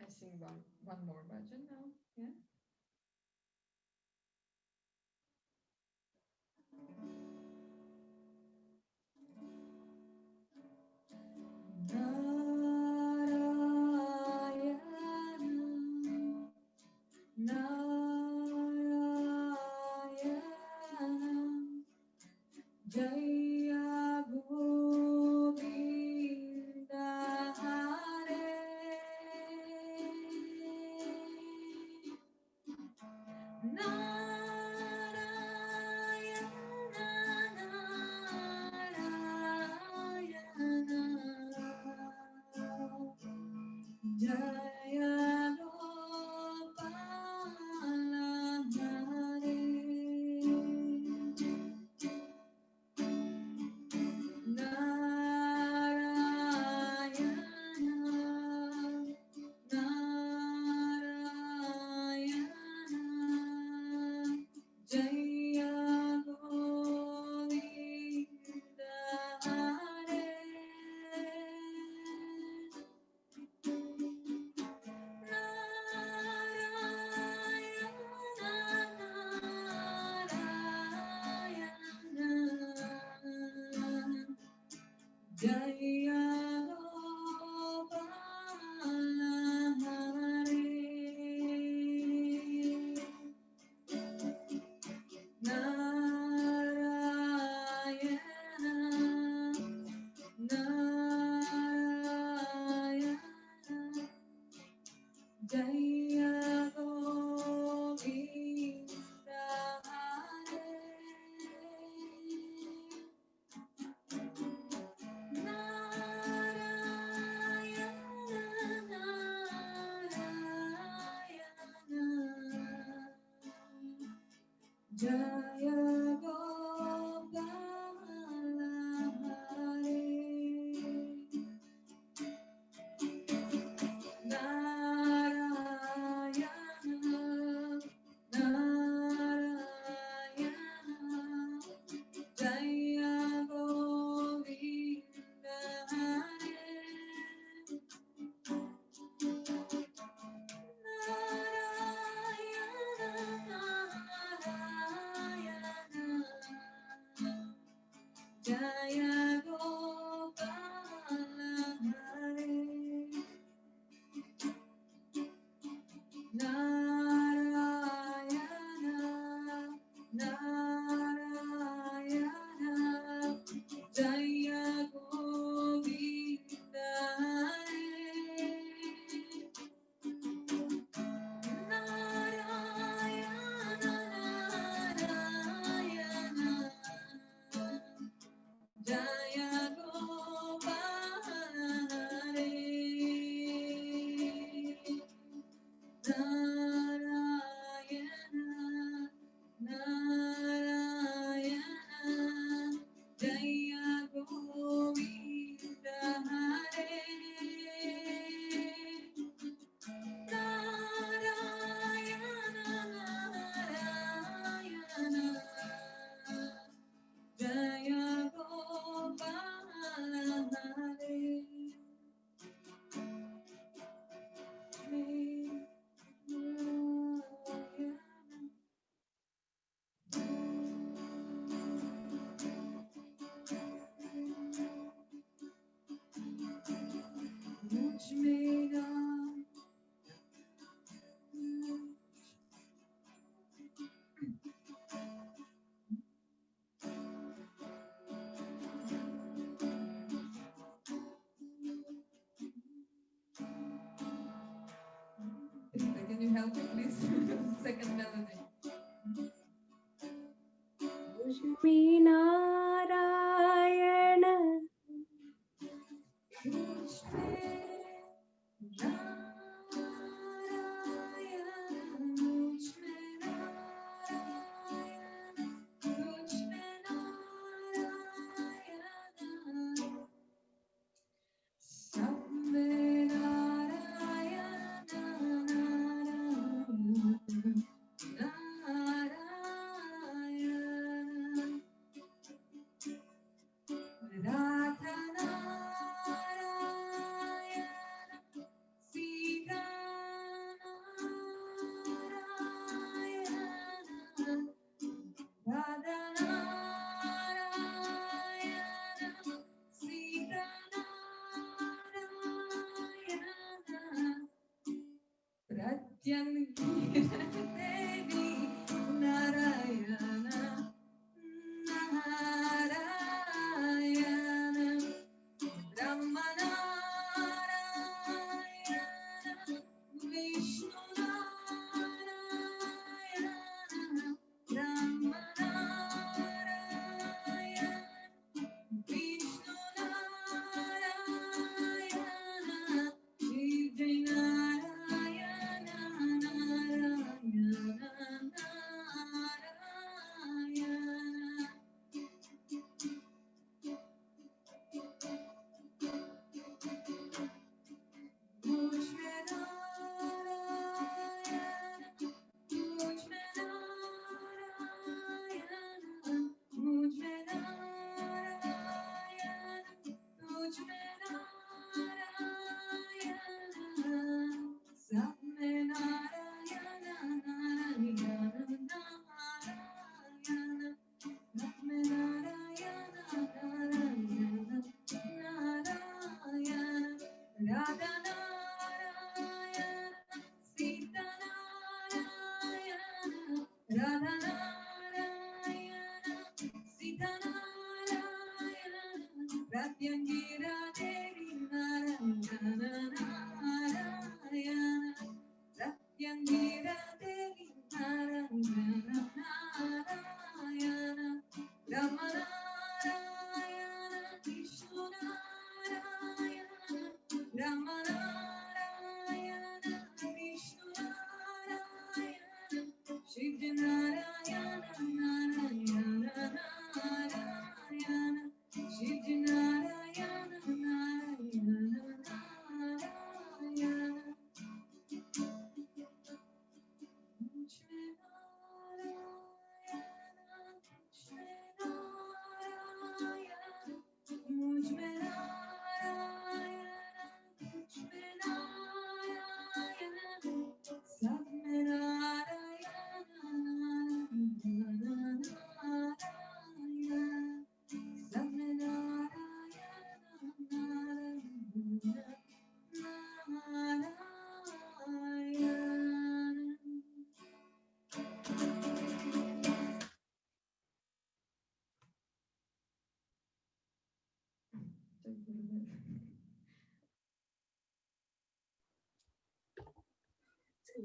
sing one more bhajan now. Yeah. Jaya Gopala Hare Narayana Narayana Jaya Govinda Hare Jaya Gopala Hare Narayana Narayana Jaya Govinda Hare Narayana Narayana Jaya Gopala Hare Narayana Narayana Jaya Govinda Hare Narayana Narayana Jaya Gopala Hare मुझ मेरा Can you help me please? Second melody. Lakshmi Narayana मुझ पे नारायण मुझ में नारायण मुझ में नारायण सब में नारायण नारायण राधा नारायण सीता नारायण राधा नारायण सीता नारायण प्रत्यंगिरा देवी नारायण नारायण ब्रह्मनारायण विष्णुनारायण ब्रह्मनारायण विष्णुनारायण श्रीनारायण नारायण नारायण मुझ में नारायण मुझ में नारायण मुझ में नारायण मुझ में नारायण सब में नारायण नारायण नारायण सब में नारायण नारायण नारायण राधा नारायण सीता नारायण राधा नारायण सीता नारायण प्रत्यंगिरा देवी नारायण नारायण प्रत्यंगिरा देवी Narayan Narayan रमनारायण विष्णुनारायण रमनारायण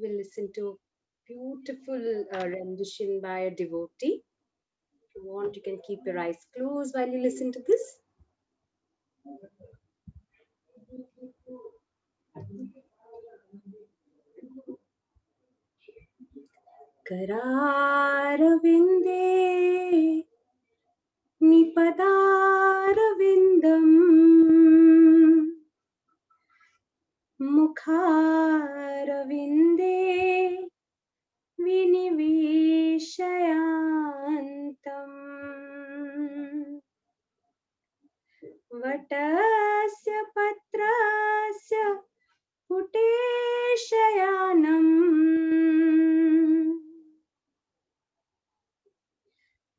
we'll listen to beautiful rendition by a devotee. If you want, you can keep your eyes closed while you listen to this. Kararavinде Nipadarvindam Mukharavinde Vinivishayantam Vatasya patrasya Puteshayanam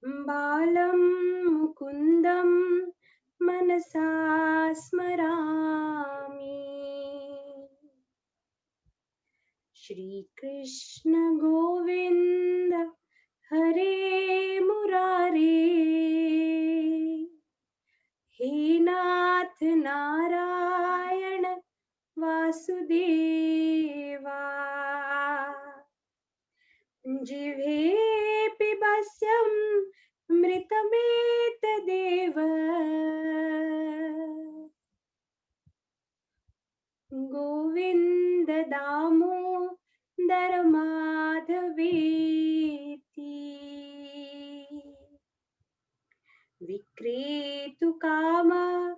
Balam Mukundam Manasa Smarami Shri Krishna Govinda Hare Murari He Nath Narayana Vasudeva Jivhe Pibasyam Mritametadeva Govinda Damodar Madhaveti Vikretu Kama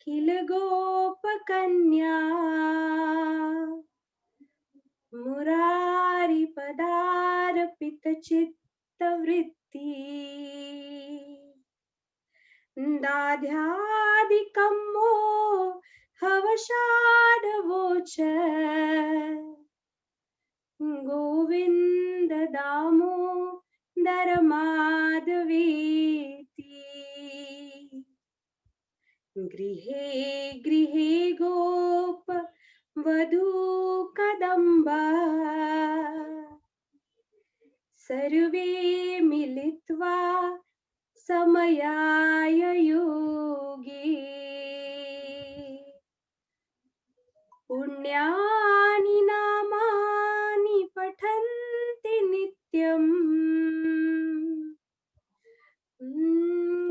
Kila Gopakanya Murari Padarpita Chitta Vritti Dadhyadikam Havashadavocha Govinda Damodar Madhaveti Grihe Grihe Gop Vadhu Kadamba Sarve Militva Samayaya Yogi Punyani Namani Pathanti Nityam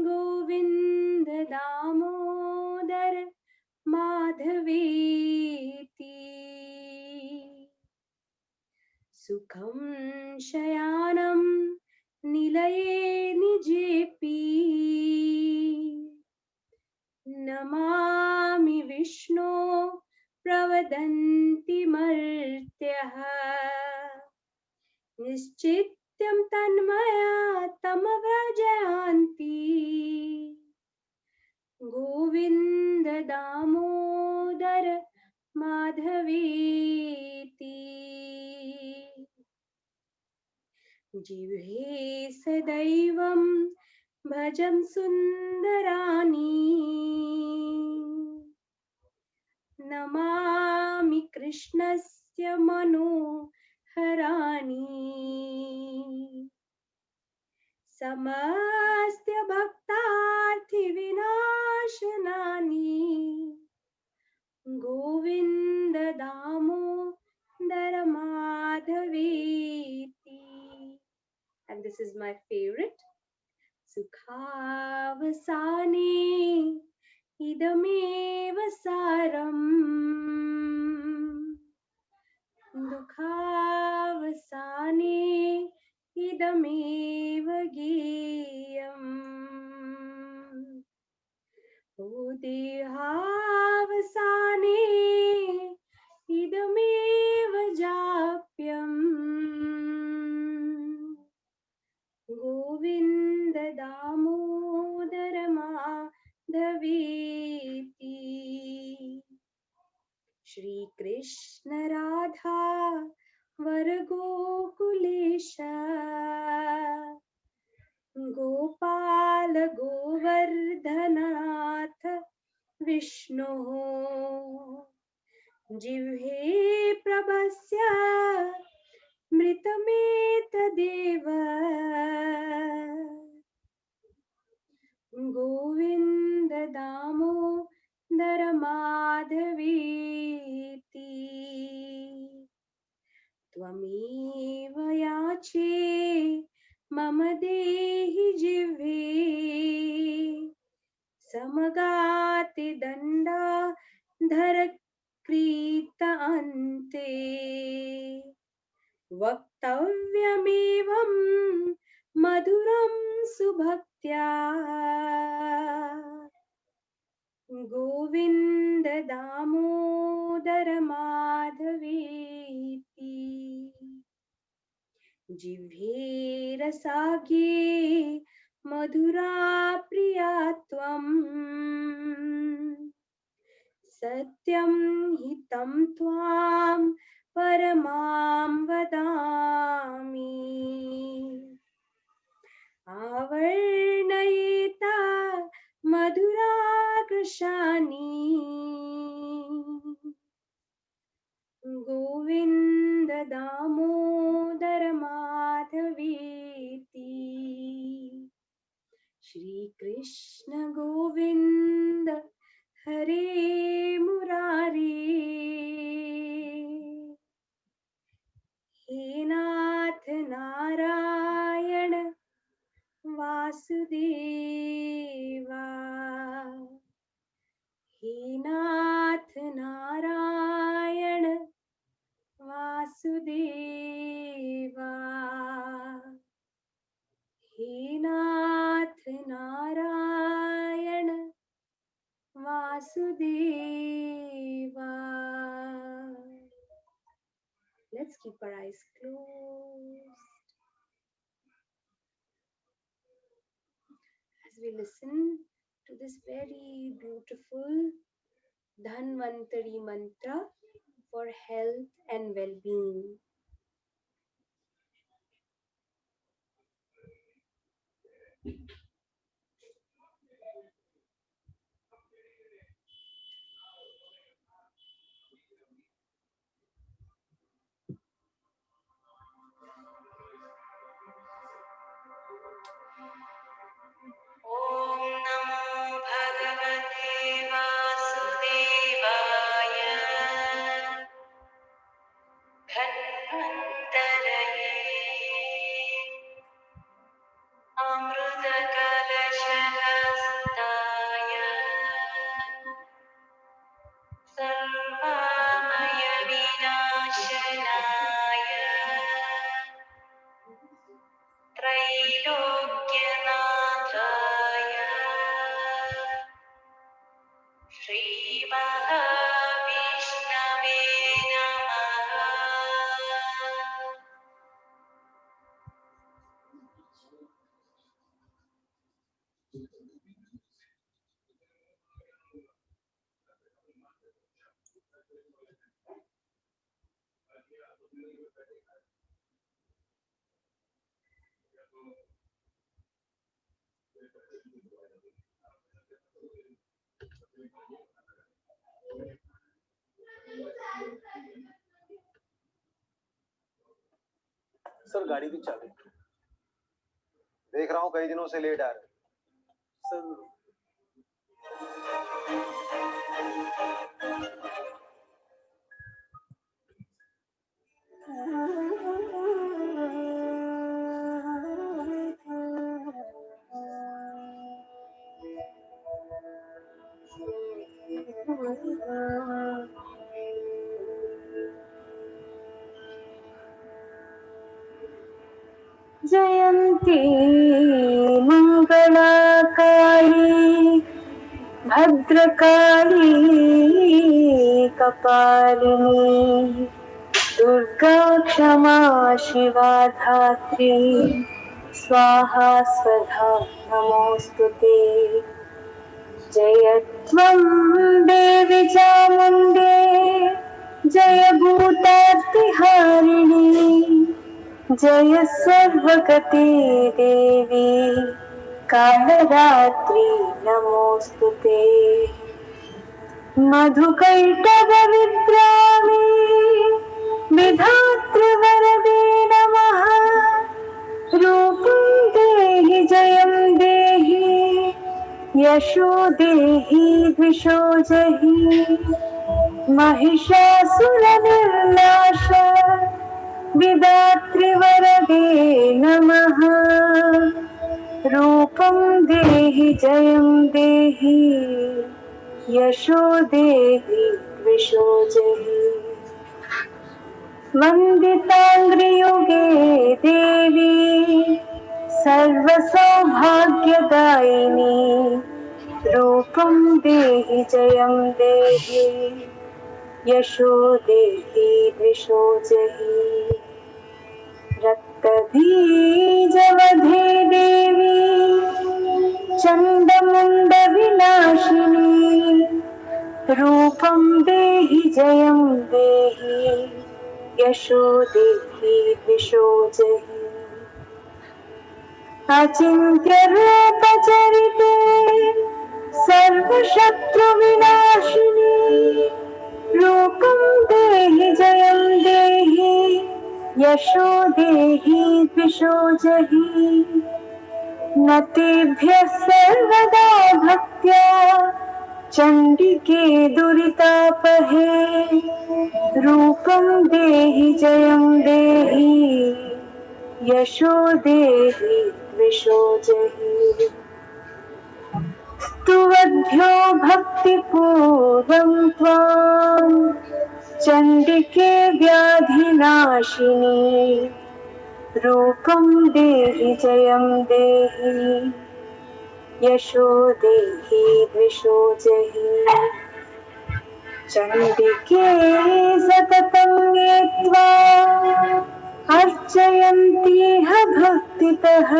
Govinda Damodar Madhaveti Sukham Shayanam Nilaye Nijepi Namami Vishnu Pravadanti Martyah Nischityam Tanmaya Tamavrajayanti Govinda Damodar Madhaveti Jivhe Sadaivam Bhajam Sundarani Namami Krishnasya Manoharani Samastya Bhaktarthi Vinashanani Govinda Damodar Madhaveti. And this is my favorite. Sukhavasane idameva saram Dukhavasane idameva giyam Udehavasane idameva japyam Govinda Damodar Madhaveti Shri Krishna Radha Varagokulesha Gopala Govardhanath Vishnu Jivhe Prabhasya Mritametadeva Govinda Damodar Madhaveti Tvam मम देहि जिह्वे समगाति दण्डा धरक्रीत अन्ते वक्तव्यमेवं मधुरं सुभक्त्या गोविन्द दामोदर माधवेति जिह्वे रसाग्ये मधुरा प्रिया त्वम् सत्यं हितं त्वां परमां वदामि आवर्णयेता मधुराकृशानि गोविन्द दामोदर माधवेति श्रीकृष्ण गोविन्द हरे मुरारी हे नाथ नारायण वासुदेवा हे नाथ नारायण वासुदेवा हे नाथ Narayan Vasudeva. Let's keep our eyes closed as we listen to this very beautiful Dhanvantari mantra for health and well-being. ॐ नमो भगवते वासुदेवाय धन्वन्तरये अमृतकलशहस्ताय सर्वामयविनाशनाय त्रैलोक्यनाथाय श्रीमहाविष्णवे नमः। सर गाड़ी की चाबी देख रहा हूँ कई दिनों से लेट आ रहे सर। जयन्ती मङ्गलाकाली भद्रकाली कपालिनी दुर्गा क्षमा शिवा धात्री स्वाहा स्वधा नमोऽस्तुते। जय त्वं देवि चामुण्डे जय भूतार्तिहारिणी जय सर्वगते देवी कालरात्रि नमोऽस्तुते। मधुकैटभविद्रामे विधातृवरदे नमः। रूपं देहि जयं देहि यशो देहि द्विषो जहि महिषासुरनिर्नाश विदात्रिवरदे नमः। रूपं देहि जयं देहि यशो देहि द्विषो जहि। वन्दिताङ्घ्रियुगे देवी सर्वसौभाग्यदायिनी। रूपं देहि जयं देहि यशो देहि द्विषो जहि। रक्तबीजवधे देवी चण्डमुण्डविनाशिनी। रूपं देहि जयं देहि यशो देहि द्विषो जहि। अचिन्त्यरूपचरिते सर्वशत्रुविनाशिनी। रूपं देहि जयं देहि यशो देहि द्विषो जहि। न तेभ्यः सर्वदा भक्त्या चण्डिके दुरितापहे। रूपं देहि जयं देहि यशो देहि द्विषो जहि। स्तुवद्भ्यो भक्तिपूर्वं त्वां चण्डिके व्याधिनाशिनी। रूपं देहि जयं देहि यशो देहि द्विषो जहि। चण्डिके सततं ये त्वाम् अर्चयन्तीह भक्तितः।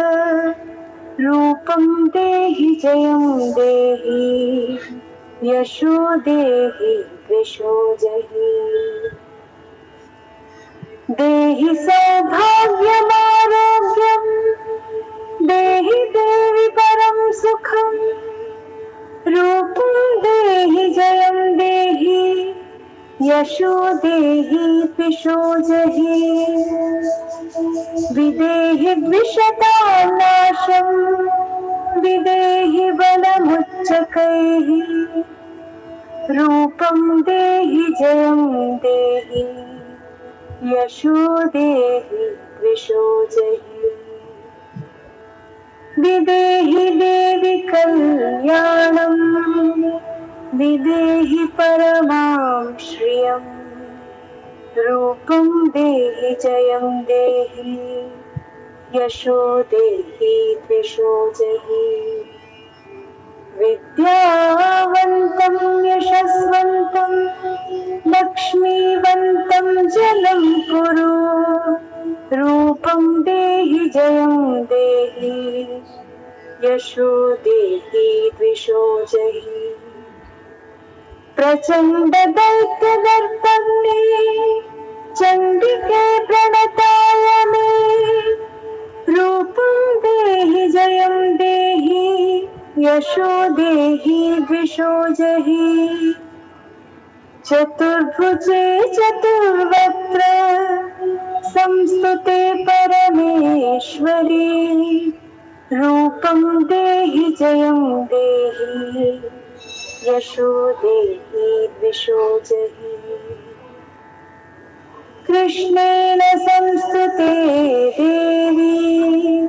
रूपं देहि जयं देहि यशो देहि द्विषो जहि। देहि सौभाग्यमारोग्यं देहि देवि परं सुखम्। रूपं देहि जयं देहि यशो देहि द्विषो जहि। विदेहि द्विषतानाशं विदेहि बलमुच्चकैः। रूपं देहि जयं देहि यशो देहि द्विषो जहि। विदेहि देवि कल्याणं विदेहि परमां श्रियम्। रूपं देहि जयं देहि यशो देहि द्विषो जहि। विद्यावन्तं यशस्वन्तं लक्ष्मीवन्तं जनं कुरु। रूपं देहि जयं देहि यशो देहि द्विषो जहि। प्रचण्डदैत्यदर्पग्ने चण्डिके प्रणताय मे। रूपं देहि जयं देहि यशो देहि द्विषो जहि। चतुर्भुजे चतुर्वक्त्र संस्तुते परमेश्वरी। रूपं देहि जयं देहि यशो देहि द्विषो जहि। कृष्णेन संस्तुते देवी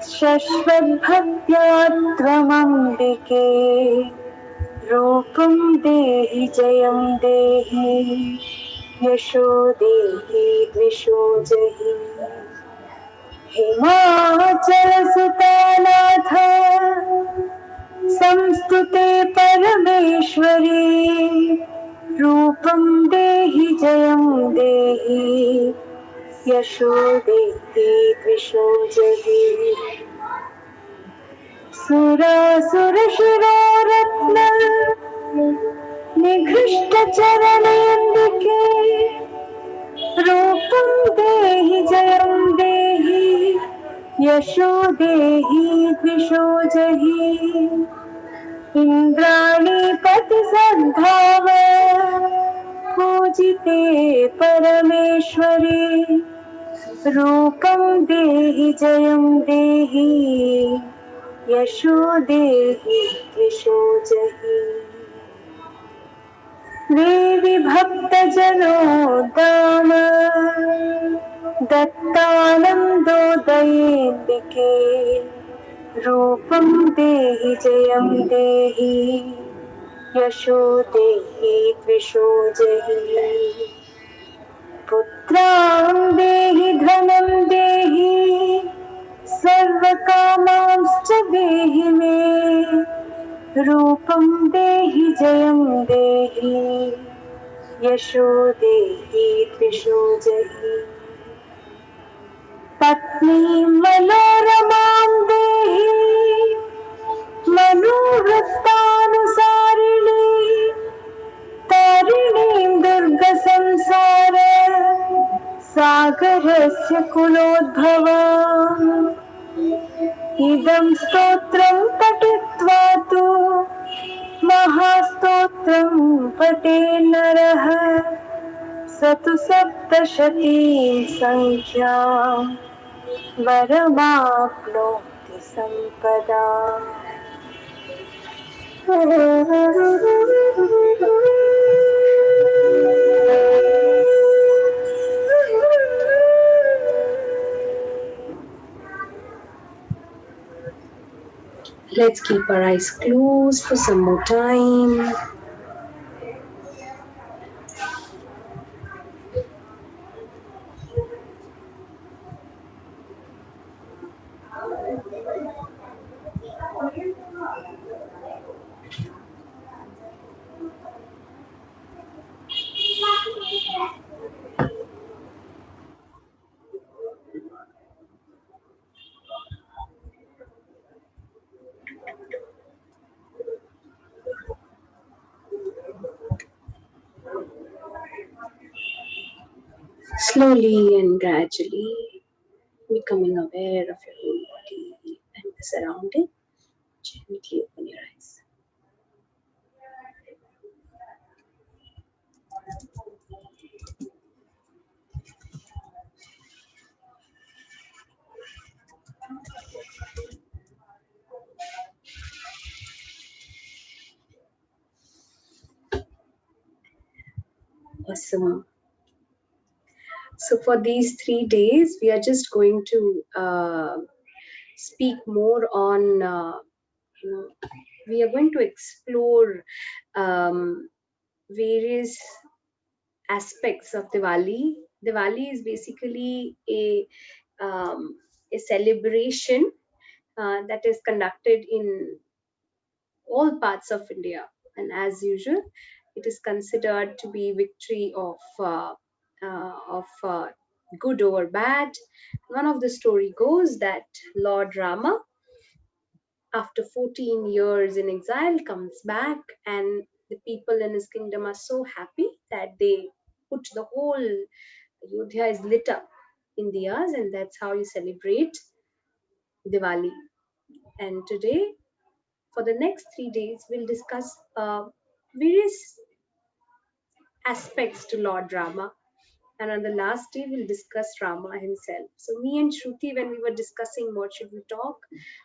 शश्वद्भक्त्या त्वमम्बिके। रूपं देहि जयं देहि यशो देहि द्विषो जहि। हिमाचलसुतानाथ संस्तुते परमेश्वरी। रूपं देहि जयं देहि यशो देहि द्विषो जहि। सुरासुरशिरोरत्न निघृष्टचरणेन्दिके। रूपं देहि जयं देहि यशो देहि द्विषो जहि। इन्द्राणीपतिसद्धाव पूजिते परमेश्वरी। रूपं देहि जयं देहि यशो देहि द्विषो जहि। देवि भक्तजनोद्दाम दत्तानन्दोदयेऽम्बिके रूपं देहि जयं देहि यशो देहि त्रिषो जहि पुत्रां देहि धनं देहि सर्वकामांश्च देहि मे रूपं देहि जयं देहि यशो देहि त्रिषो जहि पत्नीं मनोरमां देहि मनोवृत्तानुसारिणी तारिणीं दुर्गसंसार सागरस्य कुलोद्भवाम् इदं स्तोत्रं पठित्वा तु महास्तोत्रं पठे नरः स तु सप्तशतीं संख्याम् वरमाप्नोति सम्पदा Let's keep our eyes closed for some more time. Slowly and gradually becoming aware of your whole body and the surrounding. Gently open your eyes. Awesome. So for these 3 days, we are just going to speak more on, we are going to explore various aspects of Diwali. Diwali is basically a celebration that is conducted in all parts of India, and as usual, it is considered to be victory of good over bad. One of the story goes that Lord Rama, after 14 years in exile, comes back, and the people in his kingdom are so happy that they put the whole Ayodhya is lit up in diyas, and that's how you celebrate Diwali. And today, for the next 3 days, we'll discuss various aspects to Lord Rama. And on the last day, we'll discuss Rama himself. So, me and Shruti, when we were discussing what should we talk,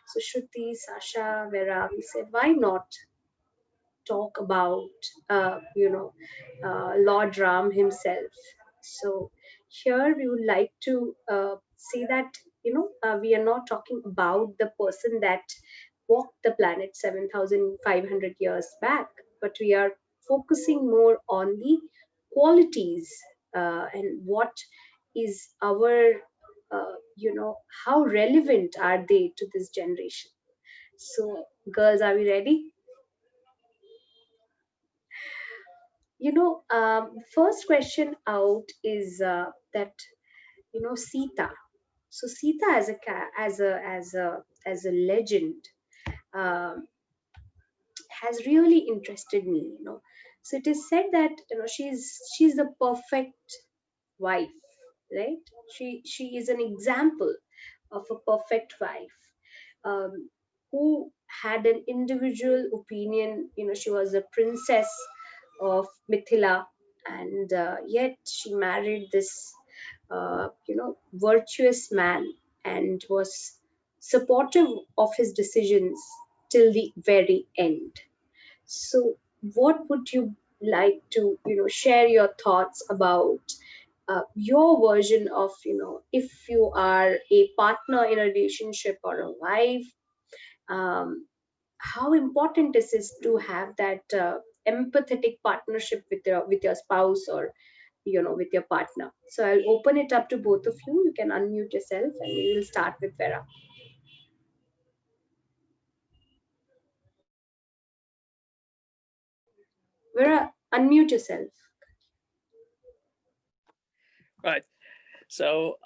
so Shruti, Sasha, Vera, we said, why not talk about, Lord Ram himself? So, here we would like to say that, we are not talking about the person that walked the planet 7,500 years back, but we are focusing more on the qualities and what is our, how relevant are they to this generation. So, girls, are we ready? First question out is that Sita. So Sita as a as a legend um, has really interested me. So it is said that she's the perfect wife, right? She is an example of a perfect wife um, who had an individual opinion. She was a princess of Mithila, and yet she married this, virtuous man and was supportive of his decisions till the very end. So, what would you like to, share your thoughts about your version of, if you are a partner in a relationship or a wife, um, how important it is to have that empathetic partnership with your spouse, or with your partner. So I'll open it up to both of you. You can unmute yourself, and we will start with Vera. Vera, unmute yourself. Right. So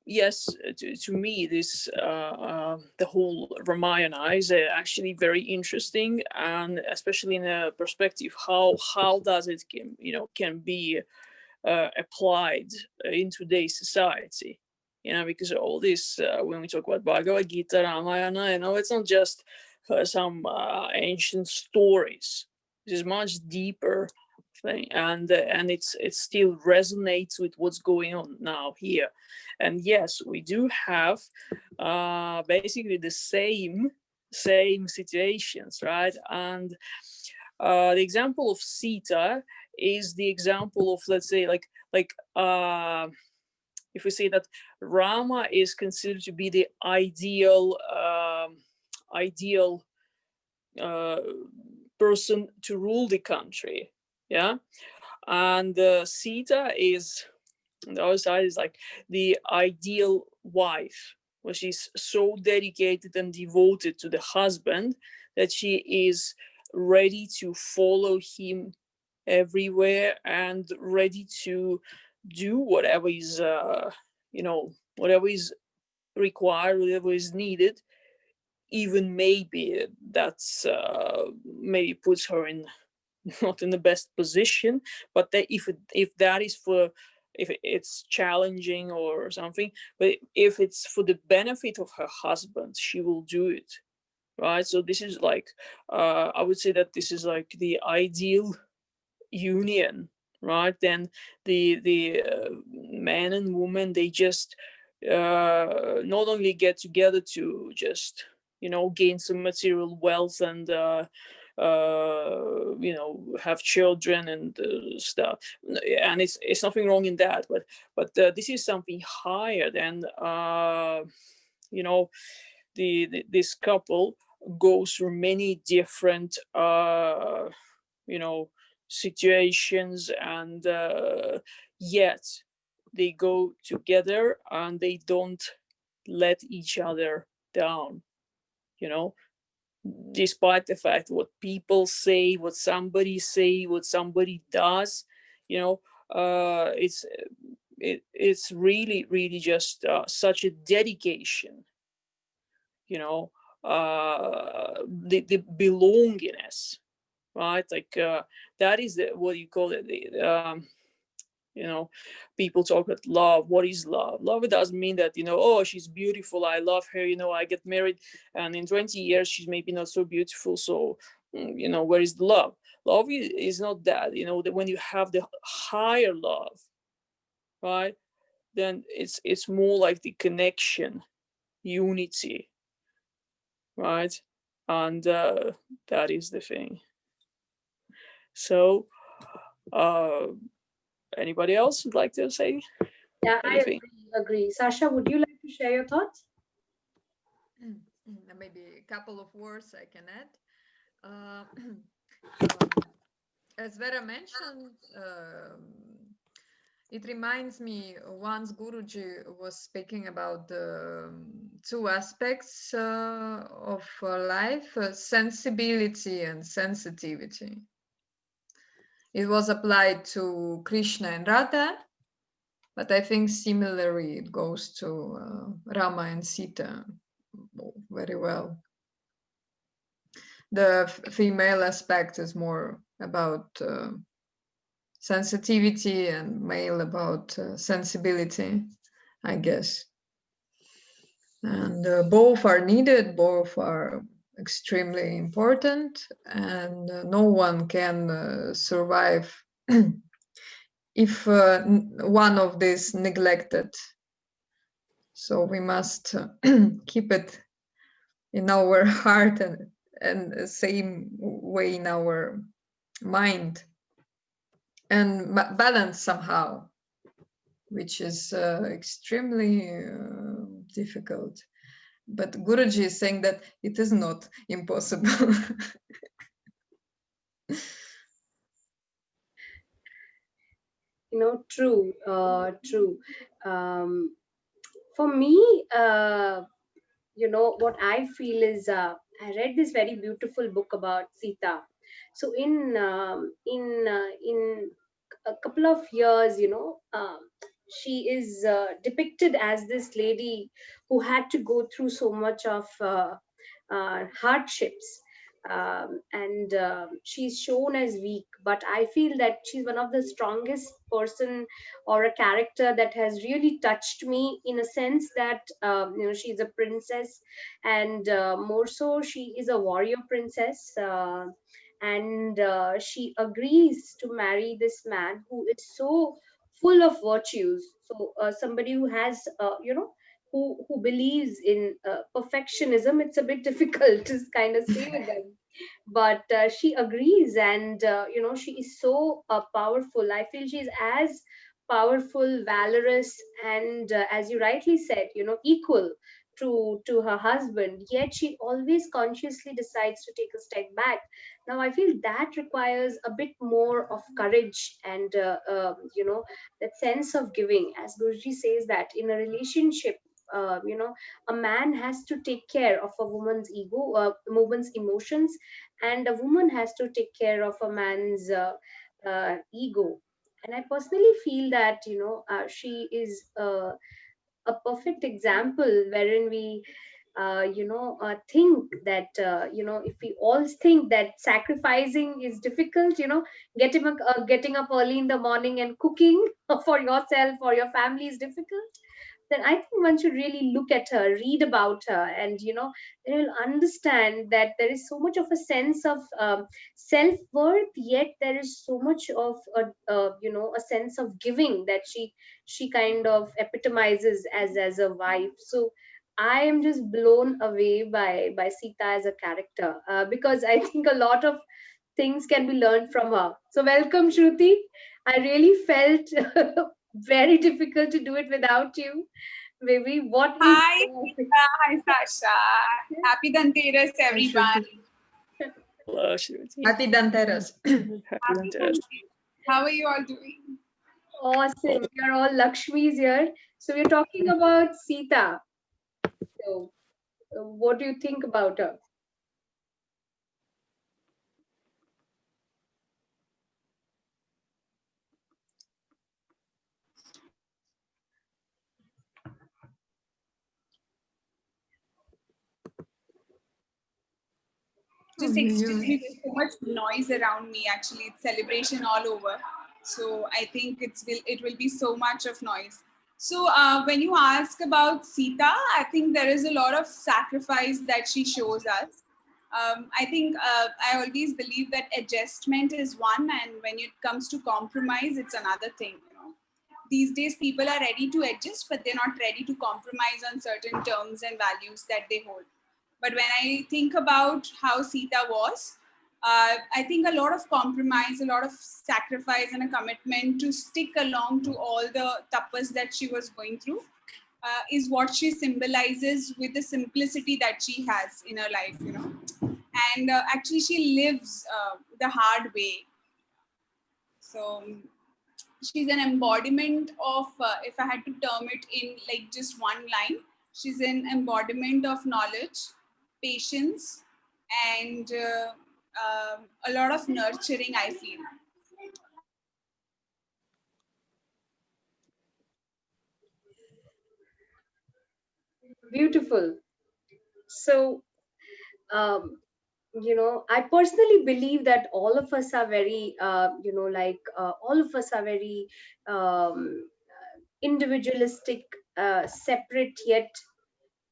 yes, to me, this the whole Ramayana is actually very interesting, and especially in a perspective how does it can be applied in today's society. Because all this when we talk about Bhagavad Gita, Ramayana, it's not just some ancient stories. This is much deeper thing, and it still resonates with what's going on now here. And yes, we do have basically the same situations, right? And the example of Sita is the example of, let's say, if we say that Rama is considered to be the ideal uh, person to rule the country, yeah, and Sita is, on the other side, is like the ideal wife, where she's so dedicated and devoted to the husband that she is ready to follow him everywhere and ready to do whatever is whatever is required, whatever is needed, even maybe that's maybe puts her in not in the best position, but that if that is for, if it's challenging or something, but if it's for the benefit of her husband, she will do it, right? So this is like I would say that this is like the ideal union, right? Then the man and woman, they just not only get together to just gain some material wealth and have children and stuff, and it's nothing wrong in that, but this is something higher than this couple goes through many different situations, and yet they go together and they don't let each other down, despite the fact what people say, what somebody does. It's really, really just such a dedication, the belongingness, right? Like that is what you call it. People talk about love. What is love? Love, it doesn't mean that, oh, she's beautiful, I love her, I get married, and in 20 years she's maybe not so beautiful, so where is the love? Love is not that. That when you have the higher love, right, then it's more like the connection, unity, right? And that is the thing. So anybody else would like to say anything? I agree. Sasha, would you like to share your thoughts? Maybe a couple of words I can add. As Vera mentioned, it reminds me once Guruji was speaking about the two aspects of life, sensibility and sensitivity. It was applied to Krishna and Radha, but I think similarly it goes to Rama and Sita very well. The female aspect is more about sensitivity, and male about sensibility, I guess. And both are needed, both are extremely important, and no one can survive if one of these neglected. So we must keep it in our heart and the same way in our mind, and balance somehow. which is extremely difficult. But Guruji is saying that it is not impossible. True, true. For me, what I feel is, I read this very beautiful book about Sita. So in a couple of years, she is depicted as this lady who had to go through so much of hardships, and she's shown as weak, but I feel that she's one of the strongest person or a character that has really touched me, in a sense that she's a princess, and more so she is a warrior princess, and she agrees to marry this man who is so full of virtues. So somebody who has who believes in perfectionism. It's a bit difficult to kind of stay with them, but she agrees, and she is so powerful. I feel she's as powerful, valorous, and as you rightly said, equal to her husband, yet she always consciously decides to take a step back. Now I feel that requires a bit more of courage, and that sense of giving, as Guruji says, that in a relationship, a man has to take care of a woman's ego, woman's emotions, and a woman has to take care of a man's ego. And I personally feel that she is a perfect example wherein we think that if we all think that sacrificing is difficult, getting up early in the morning and cooking for yourself or your family is difficult, then I think one should really look at her, read about her, and then you'll understand that there is so much of a sense of self worth. Yet there is so much of a sense of giving that she kind of epitomizes as a wife. So I am just blown away by Sita as a character, because I think a lot of things can be learned from her. So welcome, Shruti. I really felt very difficult to do it without you. Maybe what is Hi, Sita. Hi, Sasha. Happy Dhanteras, Hi, everyone. Shruti. Hello, Shruti. Happy Dhanteras. Happy Happy Dhanteras. Dhanteras. How are you all doing? awesome? We are all Lakshmis here. So we're talking about Sita. So what do you think about her? Just excuse You. me, there's so much noise around me. Actually, it's celebration all over. So I think it will be so much of noise. So when you ask about Sita, I think there is a lot of sacrifice that she shows us. I think I always believe that adjustment is one, and when it comes to compromise, it's another thing. These days, people are ready to adjust, but they're not ready to compromise on certain terms and values that they hold. But when I think about how Sita was, I think a lot of compromise, a lot of sacrifice, and a commitment to stick along to all the tapas that she was going through is what she symbolizes with the simplicity that she has in her life. And actually, she lives the hard way. So she's an embodiment of, if I had to term it in like just one line, she's an embodiment of knowledge, patience, and a lot of nurturing, I feel. Beautiful. So I personally believe that all of us are very all of us are very individualistic, separate, yet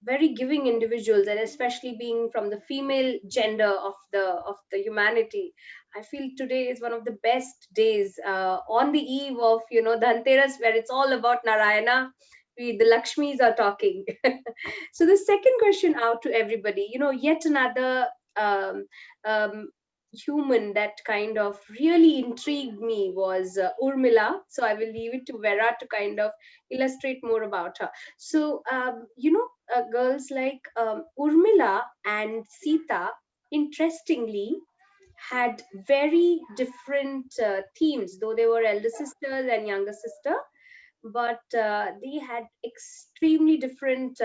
very giving individuals, and especially being from the female gender of the humanity. I feel today is one of the best days, on the eve of Dhanteras, where it's all about Narayana. The Lakshmis are talking. So the second question out to everybody, yet another um, um, human that kind of really intrigued me was Urmila. So I will leave it to Vera to kind of illustrate more about her. So, girls like Urmila and Sita, interestingly, had very different themes, though they were elder sisters and younger sister, but they had extremely different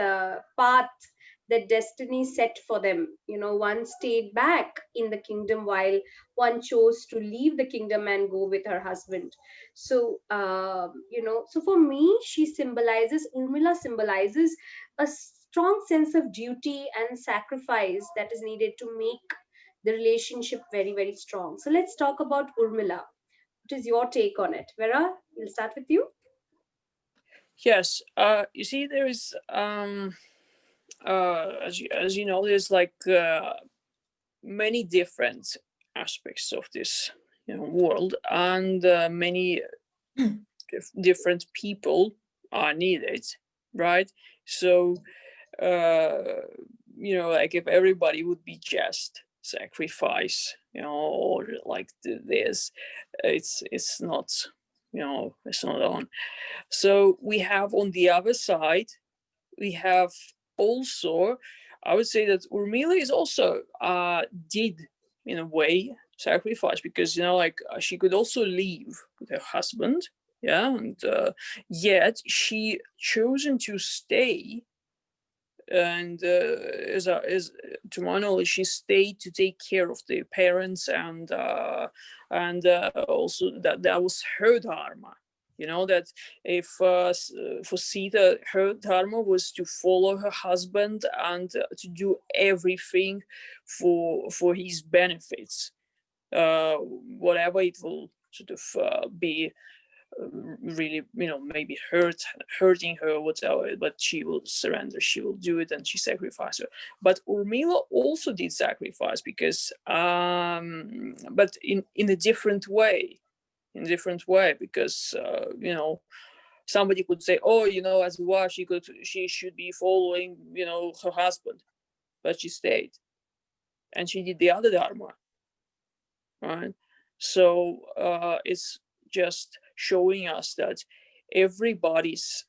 paths that destiny set for them. One stayed back in the kingdom while one chose to leave the kingdom and go with her husband. So, so for me, Urmila symbolizes a strong sense of duty and sacrifice that is needed to make the relationship very, very strong. So let's talk about Urmila. What is your take on it? Vera, we'll start with you. Yes. You see, there is as you know, there's like many different aspects of this world, and many different people are needed, right? So like if everybody would be just sacrifice, or like this, it's not, it's not on. So we have on the other side, we have also, I would say that Urmila is also did in a way sacrifice, because like she could also leave with her husband, yeah, and yet she chosen to stay, and as to my knowledge, she stayed to take care of the parents, and also that was her dharma. That if for Sita, her dharma was to follow her husband and to do everything for his benefits, whatever it will sort of be, really, maybe hurting her or whatever, but she will surrender, she will do it, and she sacrificed her. But Urmila also did sacrifice, because but in a different way, because somebody could say, oh, as a wife, she should be following her husband, but she stayed and she did the other dharma, right? So it's just showing us that everybody's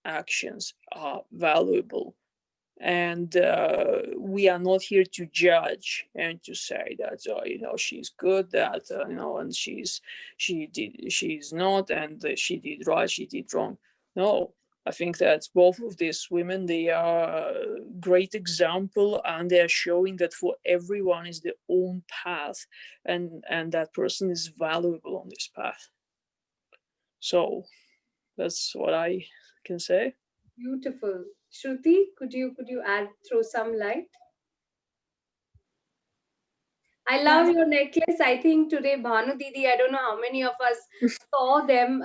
actions are valuable, and we are not here to judge and to say that she's good, that and she's not, and she did right, she did wrong. No, I think that both of these women, they are a great example, and they are showing that for everyone is their own path, and that person is valuable on this path. So that's what I can say. Beautiful. Shruti, could you throw some light? I Yeah. love your necklace. I think today Bhanu Didi, I don't know how many of us saw them,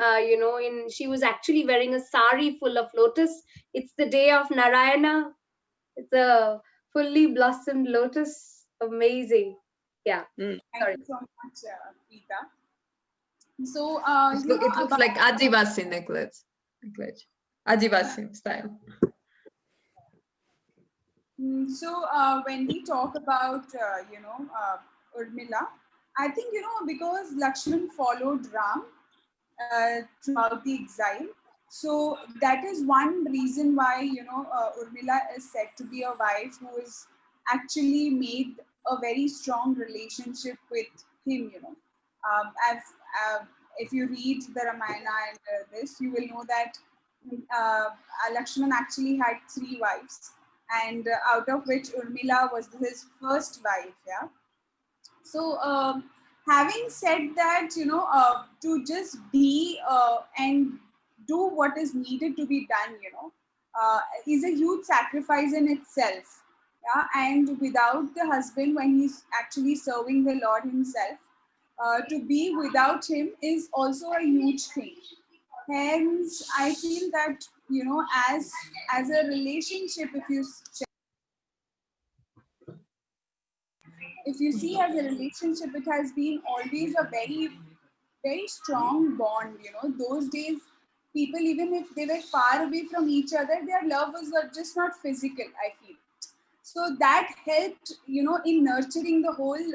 she was actually wearing a sari full of lotus. It's the day of Narayana. It's a fully blossomed lotus. Amazing. Yeah. Mm. Thank Sorry. you so much, Rita. So, It looks about like Adivasi necklace. Adivasi style. So when we talk about Urmila, I think because Lakshman followed Ram throughout the exile, so that is one reason why Urmila is said to be a wife who is actually made a very strong relationship with him. If you read the Ramayana and this, you will know that uh, Lakshman actually had 3 wives, and out of which Urmila was his first wife. Yeah. So, having said that, to just be and do what is needed to be done, is a huge sacrifice in itself. Yeah, and without the husband, when he's actually serving the Lord himself, to be without him is also a huge thing. Hence, I feel that as a relationship, if you see as a relationship, it has been always a very, very strong bond. Those days, people, even if they were far away from each other, their love was just not physical, I feel. So that helped, in nurturing the whole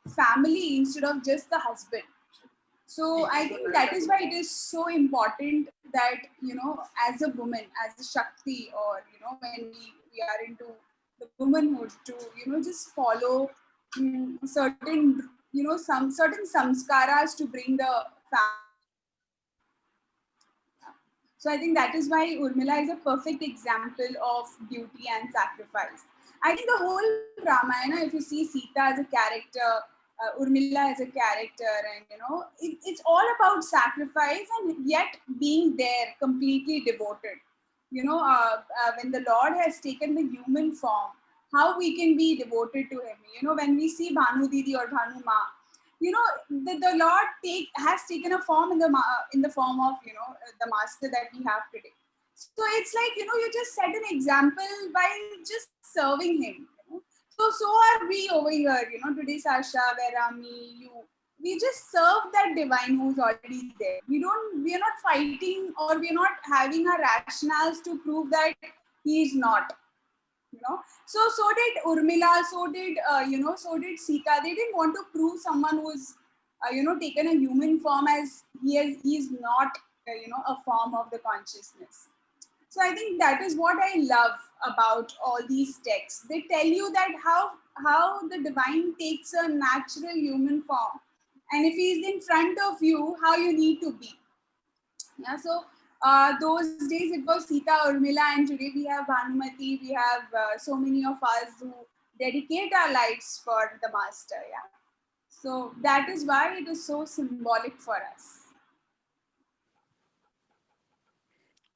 family instead of just the husband. So I think that is why it is so important that, as a woman, as a Shakti, or, when we are into the womanhood, to, just follow certain, some certain samskaras to bring the family together. So I think that is why Urmila is a perfect example of duty and sacrifice. I think the whole Ramayana, if you see Sita as a character, Urmila as a character, and it's all about sacrifice and yet being there, completely devoted. When the Lord has taken the human form, how we can be devoted to Him. When we see Bhanu Didi or Bhanu Ma, the Lord has taken a form in the form of the master that we have today. So it's like, you just set an example by just serving him. So are we over here. Today Sasha, Vera, me, you. We just serve that divine who's already there. We are not fighting, or we are not having our rationales to prove that he is not. So did Urmila, so did Sita. They didn't want to prove someone who's taken a human form as he is not a form of the consciousness. So I think that is what I love about all these texts. They tell you that how the divine takes a natural human form, and if he is in front of you, how you need to be. Yeah, so those days it was Sita, Urmila, and today we have Bhanumati. We have so many of us who dedicate our lives for the master. Yeah, so that is why it is so symbolic for us.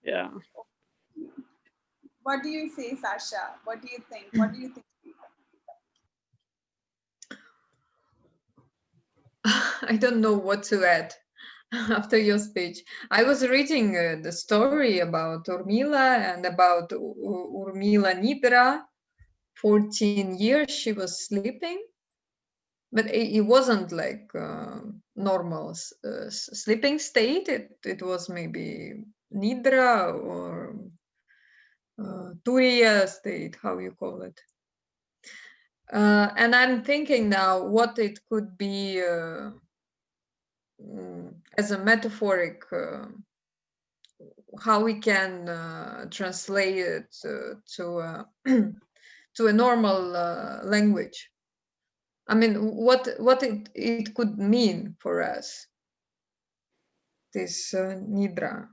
Yeah. What do you say, Sasha? What do you think? What do you think? I don't know what to add after your speech. I was reading the story about Urmila and about Urmila Nidra. 14 years she was sleeping, but it wasn't like normal sleeping state. It was maybe Nidra or Turiya state, how you call it. And I'm thinking now what it could be as a metaphoric, how we can translate it to to a normal language. I mean, what it could mean for us, this nidra.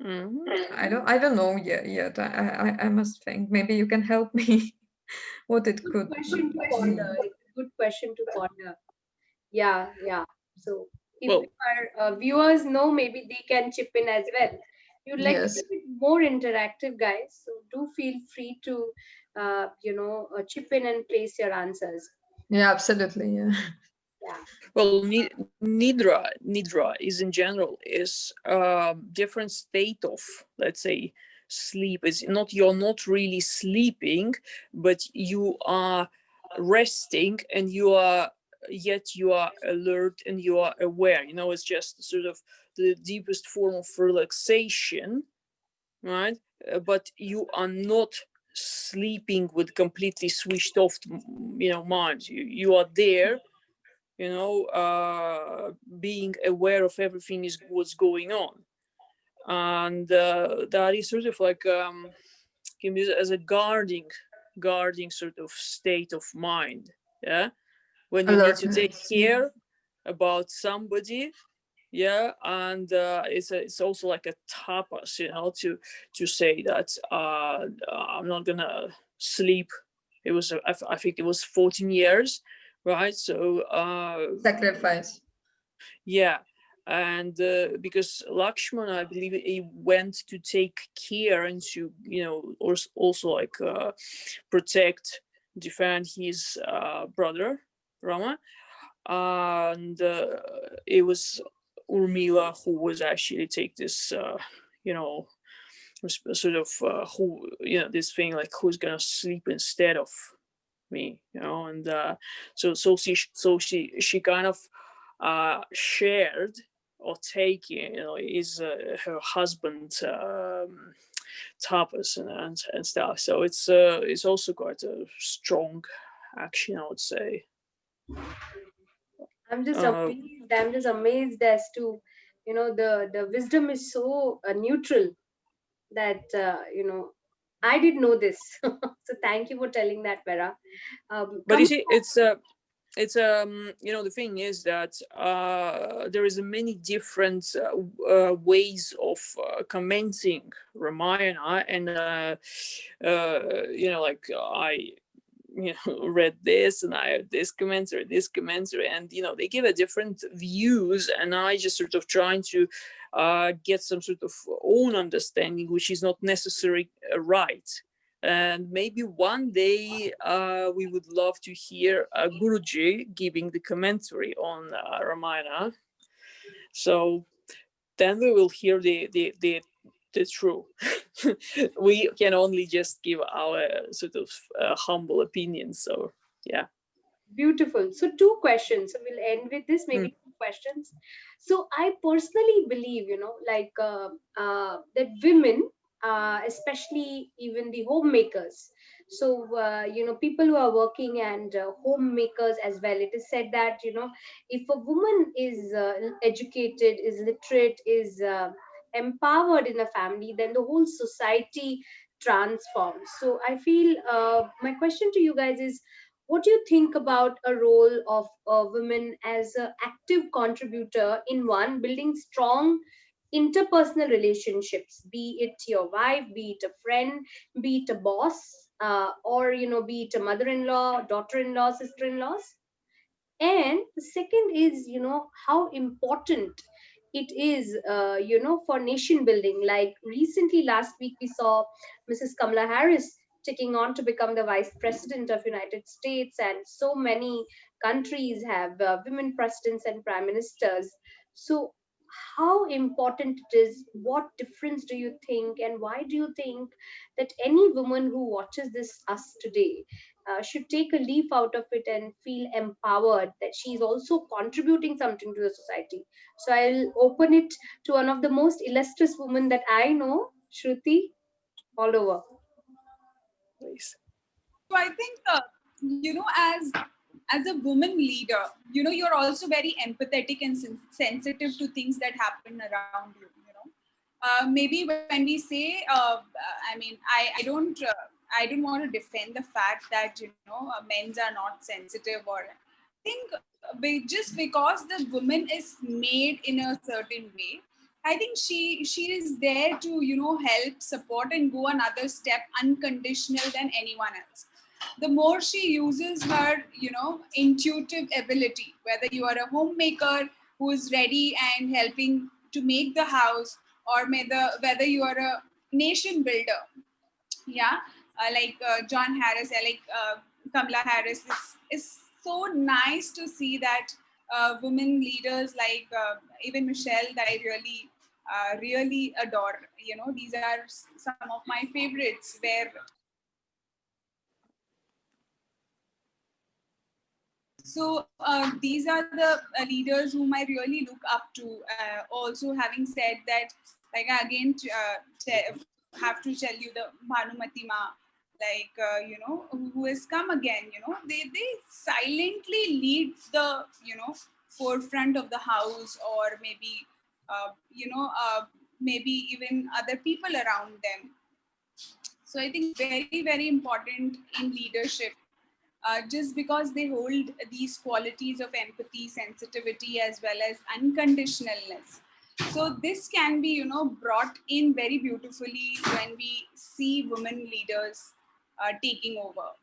I don't know yet. I must think. Maybe you can help me what it Good could question to mean. ponder. It's a good question to ponder. Yeah, yeah. So if Well, our viewers know, maybe they can chip in as well. You'd like to Yes. keep it more interactive, guys. So do feel free to, chip in and place your answers. Yeah, absolutely. Yeah. Yeah. well, nidra is in general is a different state of, let's say, sleep. It's not, you're not really sleeping, but you are resting, and you are, yet you are alert and you are aware. It's just sort of the deepest form of relaxation, right? But you are not sleeping with completely switched off, mind. You are there, being aware of everything is what's going on, and that is sort of like can be as a guarding sort of state of mind. Yeah, when you need to take Alertness. care about somebody. Yeah, and it's also like a tapas, to say that I'm not gonna sleep. It was I think it was 14 years, right? So Sacrifice. yeah, and because Lakshman, I believe, he went to take care and to or also like protect, defend his brother Rama, and it was Urmila who was actually take this, sort of who this thing like who's gonna sleep instead of me, and so she kind of shared or taking, is her husband tapas and stuff. So it's also quite a strong action, I would say. I'm just Uh, amazed. I'm just amazed as to, the wisdom is so neutral that I didn't know this. So thank you for telling that, Vera. but you Come. see, it's the thing is that there is many different ways of commenting Ramayana, and like I read this and I have this commentary, and they give a different views, and I just sort of trying to get some sort of own understanding, which is not necessarily right. And maybe one day we would love to hear Guruji giving the commentary on Ramayana. So then we will hear the true. We can only just give our sort of humble opinions. So yeah. Beautiful. So, two questions. So, we'll end with this, Mm. maybe two questions. So, I personally believe, that women, especially even the homemakers, so, people who are working and homemakers as well, it is said that, if a woman is educated, is literate, is empowered in a family, then the whole society transforms. So, I feel my question to you guys is, what do you think about a role of women as an active contributor in one building strong interpersonal relationships, be it your wife, be it a friend, be it a boss, or be it a mother-in-law, daughter-in-law, sister-in-laws? And the second is, how important it is, for nation building. Like recently, last week, we saw Mrs. Kamala Harris taking on to become the vice president of United States, and so many countries have women presidents and prime ministers. So how important it is, what difference do you think, and why do you think that any woman who watches this us today should take a leaf out of it and feel empowered that she is also contributing something to the society? So I'll open it to one of the most illustrious women that I know, Shruti, all over. Please. So I think, as a woman leader, you're also very empathetic and sensitive to things that happen around you. Maybe when we say, I mean, I don't want to defend the fact that men's are not sensitive, or I think just because the woman is made in a certain way, I think she is there to help, support, and go another step unconditional than anyone else. The more she uses her intuitive ability, whether you are a homemaker who is ready and helping to make the house, or whether you are a nation builder, yeah, like John Harris, like Kamala Harris, is so nice to see that women leaders like even Michelle, that I really adore. These are some of my favorites, where so these are the leaders whom I really look up to. Also, having said that, like again, have to tell you the Bhanumati Ma, like who has come again. They silently lead the forefront of the house, or maybe maybe even other people around them. So I think it's very, very important in leadership, just because they hold these qualities of empathy, sensitivity, as well as unconditionalness. So this can be, brought in very beautifully when we see women leaders taking over.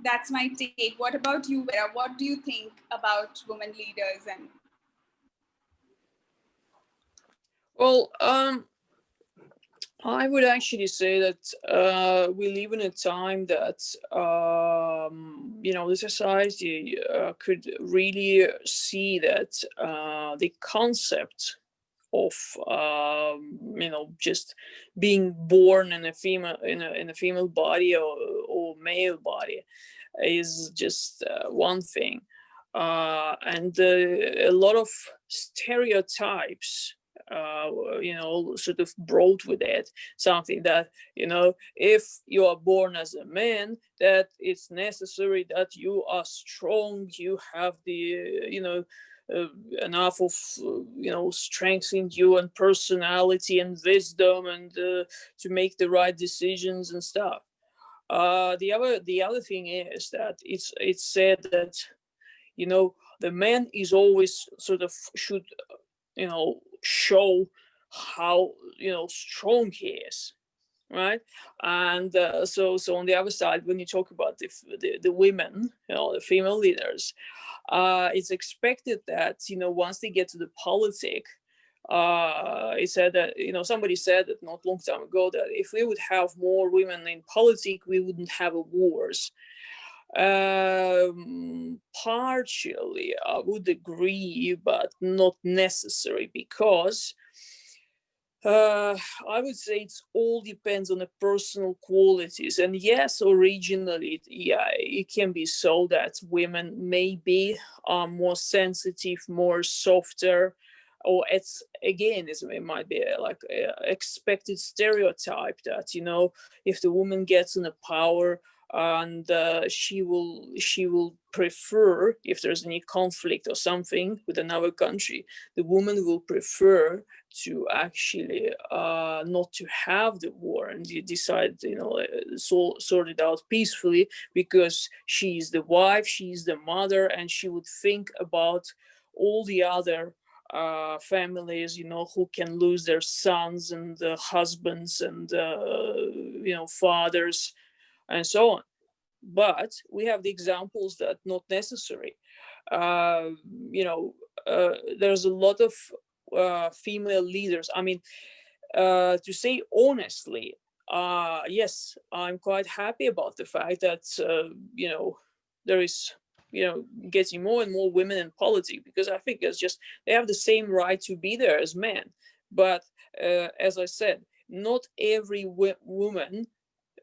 That's my take. What about you, Vera? What do you think about women leaders? And Well, I would actually say that we live in a time that the society could really see that the concept of just being born in a female in a female body or male body is just one thing, and a lot of stereotypes sort of brought with it something that, if you are born as a man, that it's necessary that you are strong, you have the, uh, enough of, strength in you and personality and wisdom, and to make the right decisions and stuff. The other thing is that it's said that, the man is always sort of should, show how, strong he is, right? And so on the other side, when you talk about the women, the female leaders, it's expected that, once they get to the politic, it said that, somebody said that not long time ago, that if we would have more women in politics, we wouldn't have a wars. Partially, I would agree, but not necessary, because I would say it all depends on the personal qualities. And yes, originally, yeah, it can be so that women maybe are more sensitive, more softer, or it might be like a expected stereotype that, if the woman gets in the power, and she will prefer, if there's any conflict or something with another country, the woman will prefer to actually not to have the war, and you decide, sort it out peacefully, because she's the wife, she's the mother, and she would think about all the other families, who can lose their sons and husbands and fathers and so on. But we have the examples that not necessary. uh, there's a lot of female leaders. I mean, to say honestly, yes, I'm quite happy about the fact that there is, getting more and more women in politics, because I think it's just they have the same right to be there as men. But as I said, not every woman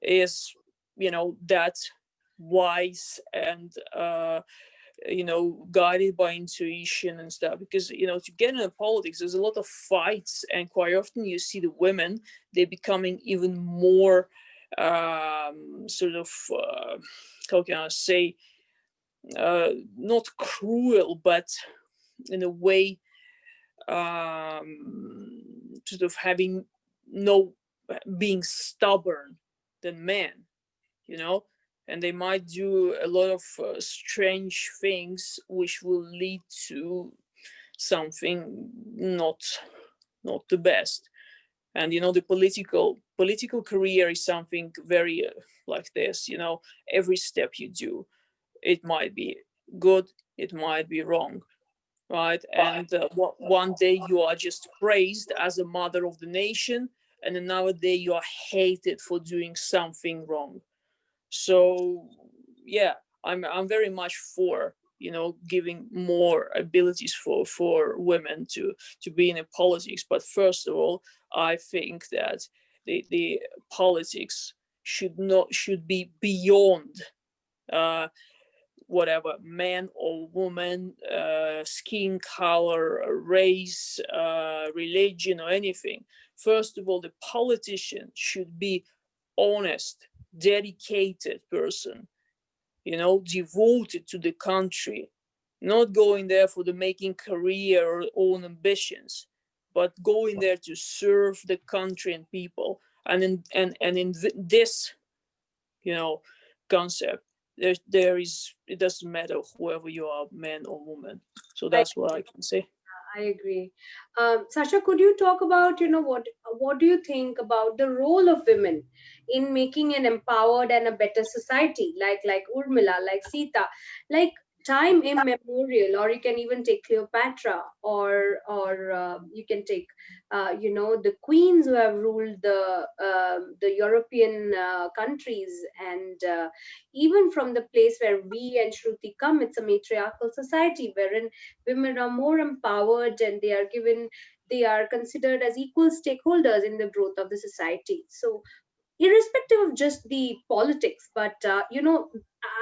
is, that wise and guided by intuition and stuff, because to get into politics, there's a lot of fights, and quite often you see the women, they're becoming even more sort of how can I say, not cruel, but in a way, sort of having no being stubborn than men, you know and they might do a lot of strange things which will lead to something not the best. And the political career is something very like this. Every step you do, it might be good, it might be wrong, right? And one day you are just praised as a mother of the nation, and another day you are hated for doing something wrong. So yeah, I'm very much for giving more abilities for women to be in politics. But first of all, I think that the politics should be beyond uh, whatever man or woman, skin color, race, religion, or anything. First of all, the politician should be honest, dedicated person, devoted to the country, not going there for the making career or own ambitions, but going there to serve the country and people. And in this, concept, there is, it doesn't matter whoever you are, man or woman. So I that's what I can say. I agree. Sasha, could you talk about, what do you think about the role of women in making an empowered and a better society, like Urmila, like Sita, like time immemorial, or you can even take Cleopatra, or you can take, the queens who have ruled the European countries, and even from the place where we and Shruti come, it's a matriarchal society wherein women are more empowered, and they are considered as equal stakeholders in the growth of the society. So irrespective of just the politics. But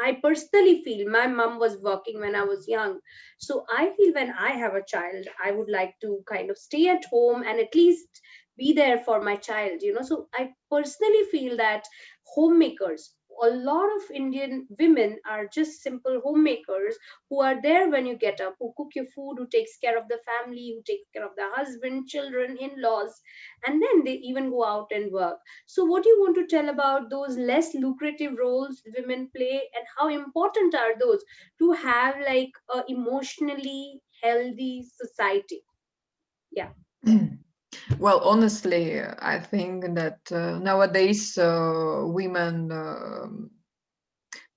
I personally feel my mom was working when I was young, so I feel when I have a child, I would like to kind of stay at home and at least be there for my child. So I personally feel that homemakers, a lot of Indian women are just simple homemakers who are there when you get up, who cook your food, who takes care of the family, who takes care of the husband, children, in-laws, and then they even go out and work. So what do you want to tell about those less lucrative roles women play, and how important are those to have like a emotionally healthy society? Yeah. Well, honestly, I think that nowadays women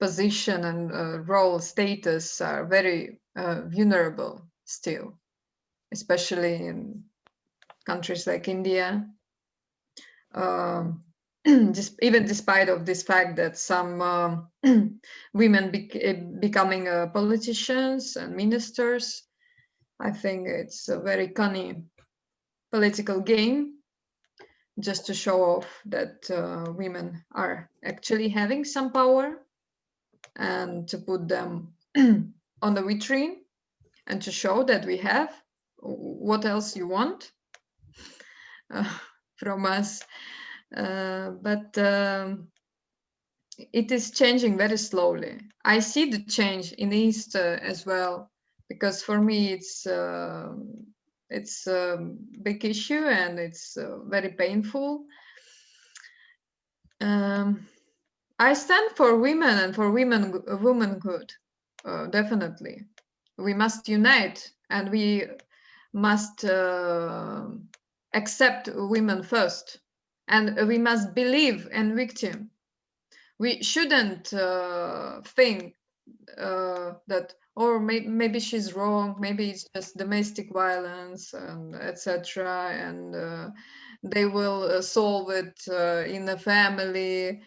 position and role status are very vulnerable still, especially in countries like India. Um, just even despite of this fact that some women becoming politicians and ministers, I think it's a very cunning political game just to show off that women are actually having some power and to put them on the vitrine and to show that we have. What else you want uh, from us? But it is changing very slowly. I see the change in East as well, because for me it's a big issue and it's very painful. I stand for women and for womanhood, definitely. We must unite and we must accept women first, and we must believe in victim. We shouldn't think that, or maybe she's wrong, maybe it's just domestic violence and etc. And they will solve it in the family.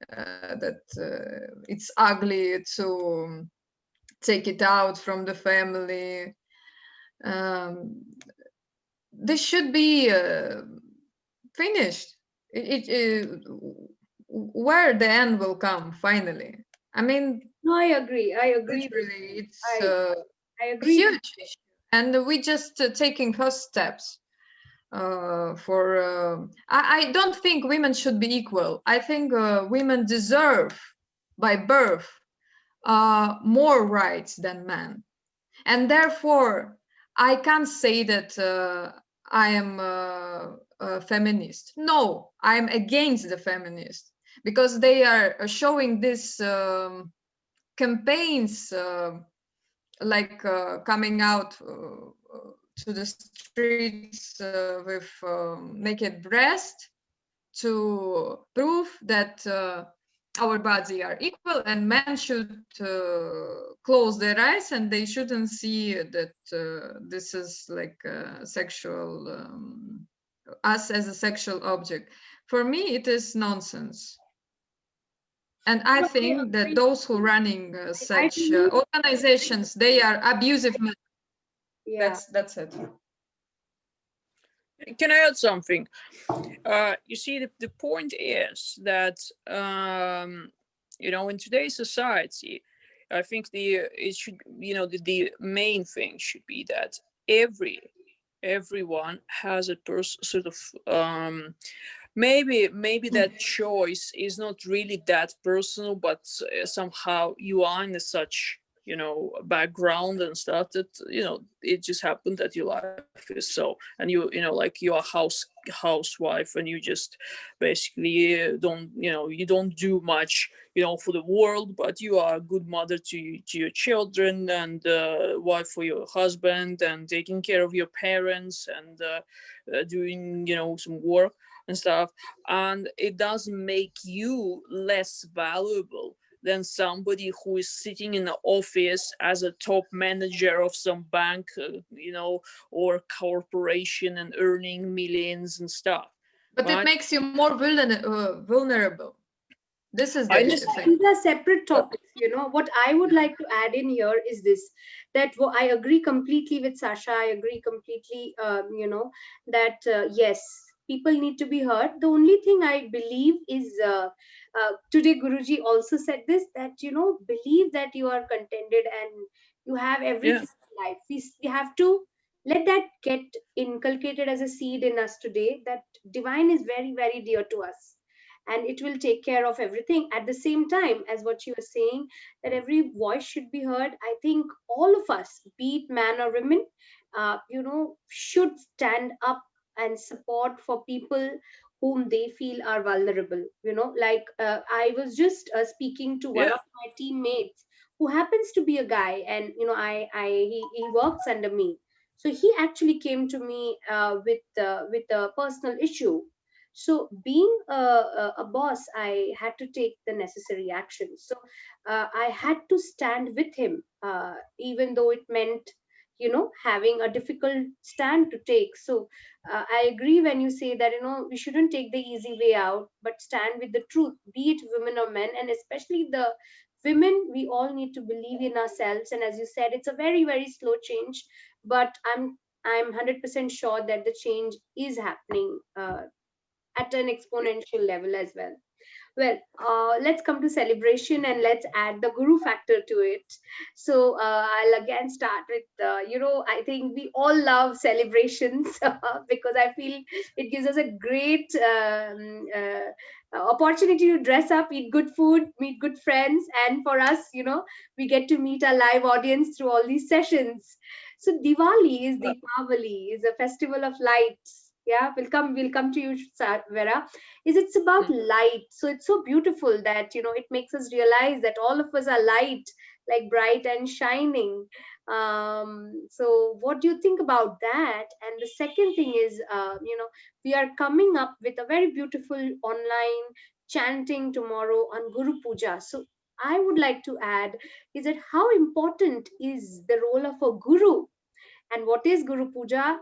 That it's ugly to take it out from the family. Um, this should be finished. Where the end will come finally. I mean, No, I agree. I agree with literally, you. it's I a agree with huge issue, and we just taking first steps. For I don't think women should be equal. I think women deserve by birth more rights than men, and therefore I can't say that I am a feminist. No, I'm against the feminists because they are showing this campaigns like coming out to the streets with naked breast to prove that our bodies are equal and men should close their eyes and they shouldn't see that this is like sexual us as a sexual object. For me it is nonsense, and I you. No, I think that agree. those who running I such believe. organizations, they are abusive men. Yeah. That's it. Can I add something? You see, the point is that in today's society, I think it should the main thing should be that everyone has a sort of maybe that choice is not really that personal, but somehow you are in a such background and stuff that it just happened that your life is so, and like you're a housewife and you just basically you don't do much for the world, but you are a good mother to your children and wife for your husband and taking care of your parents and doing some work and stuff, and it doesn't make you less valuable than somebody who is sitting in the office as a top manager of some bank, or corporation and earning millions and stuff. But it Right? makes you more vulnerable. This is I the understand. thing. These are separate topics. What I would like to add in here is this, that I agree completely with Sasha. I agree completely, that yes, people need to be heard. The only thing I believe is, today Guruji also said this, that believe that you are contented and you have Yeah. everything in life. We have to let that get inculcated as a seed in us today, that divine is very, very dear to us, and it will take care of everything. At the same time, as what you were saying, that every voice should be heard, I think all of us, be it man or women, should stand up and support for people whom they feel are vulnerable. Like, I was just speaking to one Yeah. of my teammates who happens to be a guy, and he works under me. So he actually came to me with a personal issue. So being a boss, I had to take the necessary action. So I had to stand with him, even though it meant having a difficult stand to take. So I agree when you say that we shouldn't take the easy way out, but stand with the truth, be it women or men. And especially the women, we all need to believe in ourselves. And as you said, it's a very, very slow change, but I'm 100% sure that the change is happening at an exponential level as well. Well, let's come to celebration and let's add the guru factor to it. So I'll again start with, I think we all love celebrations because I feel it gives us a great opportunity to dress up, eat good food, meet good friends. And for us, we get to meet our live audience through all these sessions. So Diwali is Deepavali, is a festival of lights. Yeah, we'll come to you, Vera. Is it's about light. So it's so beautiful that it makes us realize that all of us are light, like bright and shining. So what do you think about that? And the second thing is, we are coming up with a very beautiful online chanting tomorrow on Guru Puja. So I would like to add is that how important is the role of a guru, and what is Guru Puja?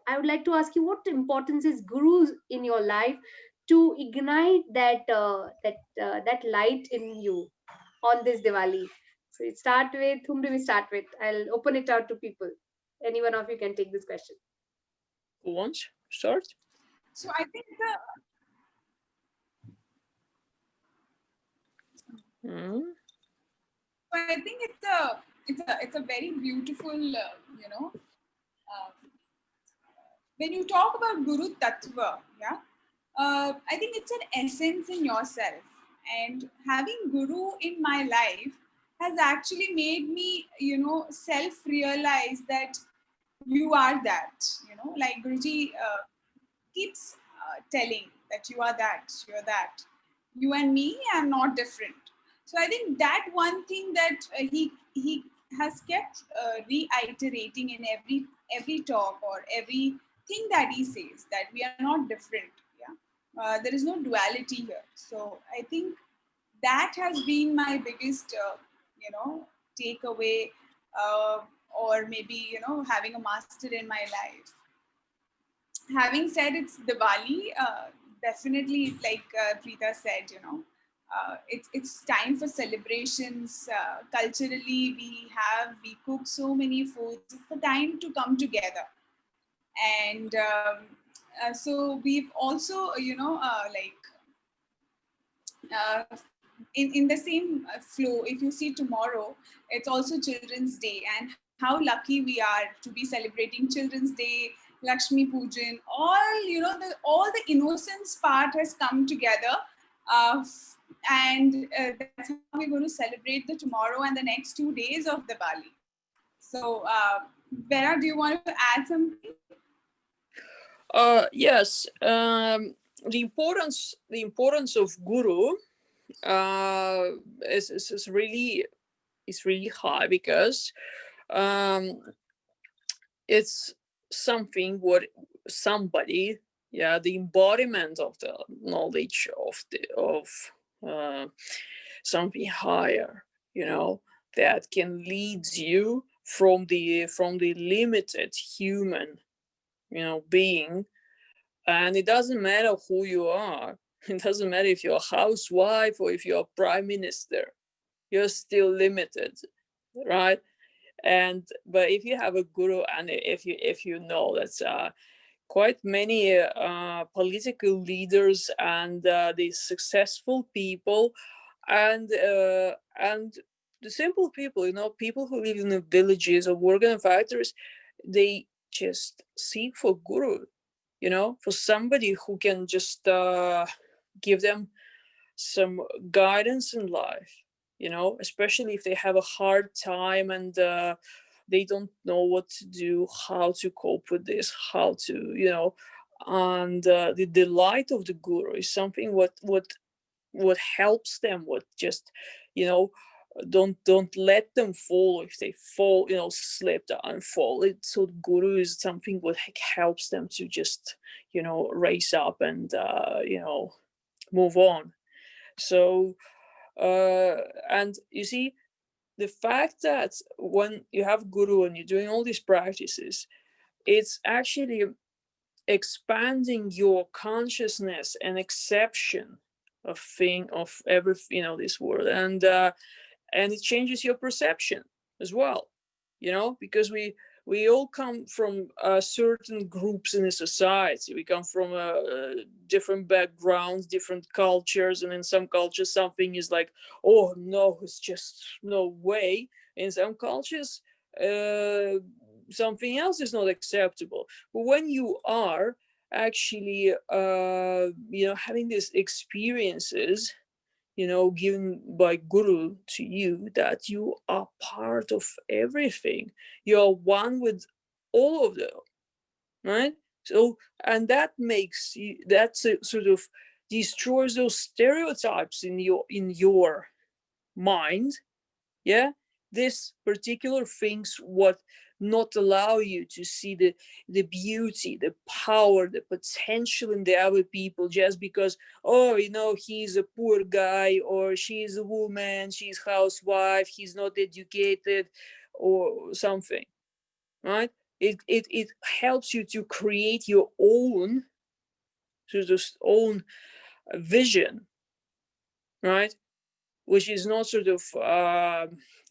I would like to ask you, what importance is gurus in your life to ignite that light in you on this Diwali? So it start with, whom do we start with? I'll open it out to people. Any one of you can take this question. Who wants start? So I think Mm. it's a very beautiful, uh, when you talk about Guru Tattva, yeah, I think it's an essence in yourself. And having Guru in my life has actually made me, self realize that you are that, like Guruji keeps telling that you are that, you're that. You and me are not different. So I think that one thing that he has kept reiterating in every talk or everything that he says, that we are not different. Yeah, there is no duality here. So I think that has been my biggest, takeaway, or maybe having a master in my life. Having said it's Diwali, definitely, like Preeta said, it's time for celebrations. Culturally, we cook so many foods. It's the time to come together, and so we've also, uh, in the same flow, if you see tomorrow, it's also Children's Day, and how lucky we are to be celebrating Children's Day, Lakshmi Pujan, all, all the innocence part has come together, and that's how we're going to celebrate the tomorrow and the next 2 days of Diwali. So, Vera, do you want to add something? Yes. The importance of guru is really high, because it's something what somebody, yeah, the embodiment of the knowledge of uh, something higher, that can lead you from the limited human, being. And it doesn't matter who you are. It doesn't matter if you're a housewife or if you're a prime minister. You're still limited, right? But if you have a guru, and if you know that's quite many political leaders and the successful people and the simple people, people who live in the villages or work in factories, they just seek for guru, for somebody who can just give them some guidance in life, especially if they have a hard time and they don't know what to do, how to cope with this, how to, and the light of the guru is something what helps them, what just, you know don't let them fall. If they fall, slip down and fall, so the guru is something what helps them to just, raise up and move on. So and you see, the fact that when you have guru and you're doing all these practices, it's actually expanding your consciousness and exception of every, this world, and it changes your perception as well, because we all come from certain groups in a society. We come from different backgrounds, different cultures, and in some cultures something is like, oh no, it's just no way. In some cultures uh, something else is not acceptable. But when you are actually having these experiences, given by guru to you, that you are part of everything, you're one with all of them, right? So, and that makes you, sort of destroys those stereotypes in your mind. Yeah, this particular things what not allow you to see the beauty, the power, the potential in the other people, just because, oh, he's a poor guy, or she's a woman, she's housewife, he's not educated, or something, right? It helps you to create your own sort of own vision, right? Which is not sort of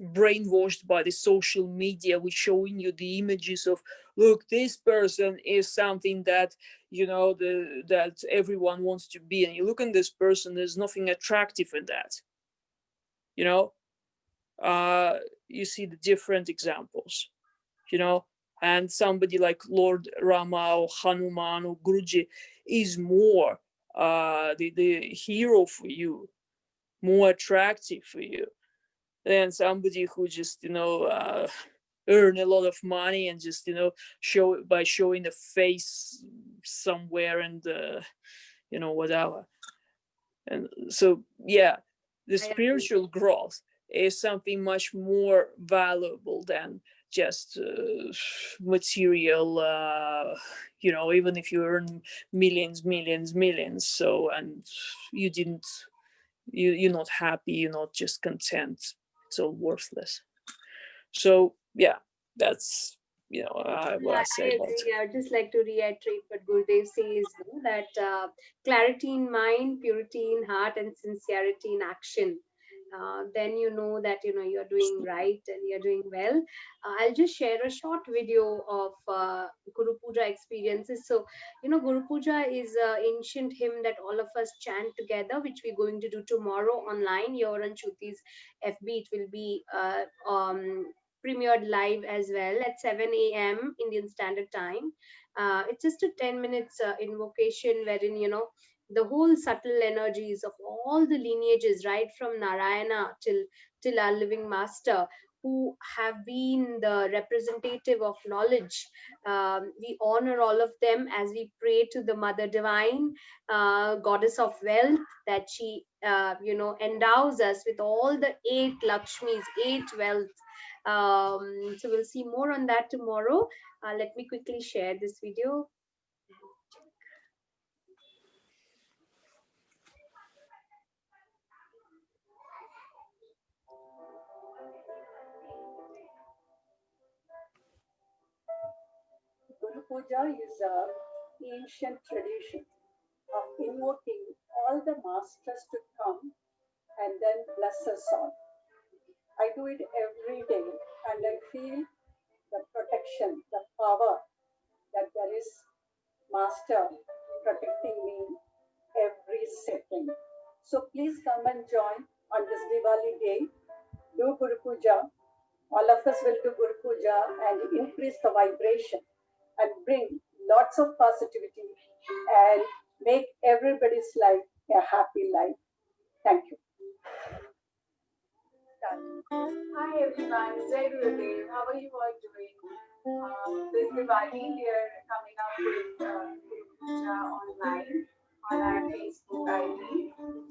brainwashed by the social media, which showing you the images of, look, this person is something that that everyone wants to be, and you look at this person, there's nothing attractive in that. you know you see the different examples, and somebody like Lord Rama or Hanuman or Guruji is more the hero for you, more attractive for you than somebody who just earn a lot of money and just show it by showing the face somewhere, and whatever. And so yeah, the I agree. spiritual growth is something much more valuable than just material, even if you earn millions, so, and you didn't you're not happy, you're not just content, it's all worthless. So yeah, that's what Yeah, I say I about agree. it. I would just like to reiterate what Gurudev says, that clarity in mind, purity in heart, and sincerity in action. Then you know that you're doing right and you're doing well. I'll just share a short video of Guru Puja experiences. So, Guru Puja is an ancient hymn that all of us chant together, which we're going to do tomorrow online here on Shuti's FB. It will be premiered live as well at 7 a.m. Indian Standard Time. It's just a 10 minutes invocation wherein, the whole subtle energies of all the lineages, right from Narayana till our living master, who have been the representative of knowledge. We honor all of them as we pray to the Mother Divine, goddess of wealth, that she, endows us with all the eight Lakshmis, eight wealth. So we'll see more on that tomorrow. Let me quickly share this video. Guru Puja is a ancient tradition of invoking all the masters to come and then bless us all. I do it every day and I feel the protection, the power that there is master protecting me every second. So please come and join on this Diwali day. Do Guru Puja. All of us will do Guru Puja and increase the vibration and bring lots of positivity and make everybody's life a happy life. Thank you. Hi everyone, Jai Gurudev. How are you all doing? This Diwali we are coming up with Guru Puja online on our Facebook ID.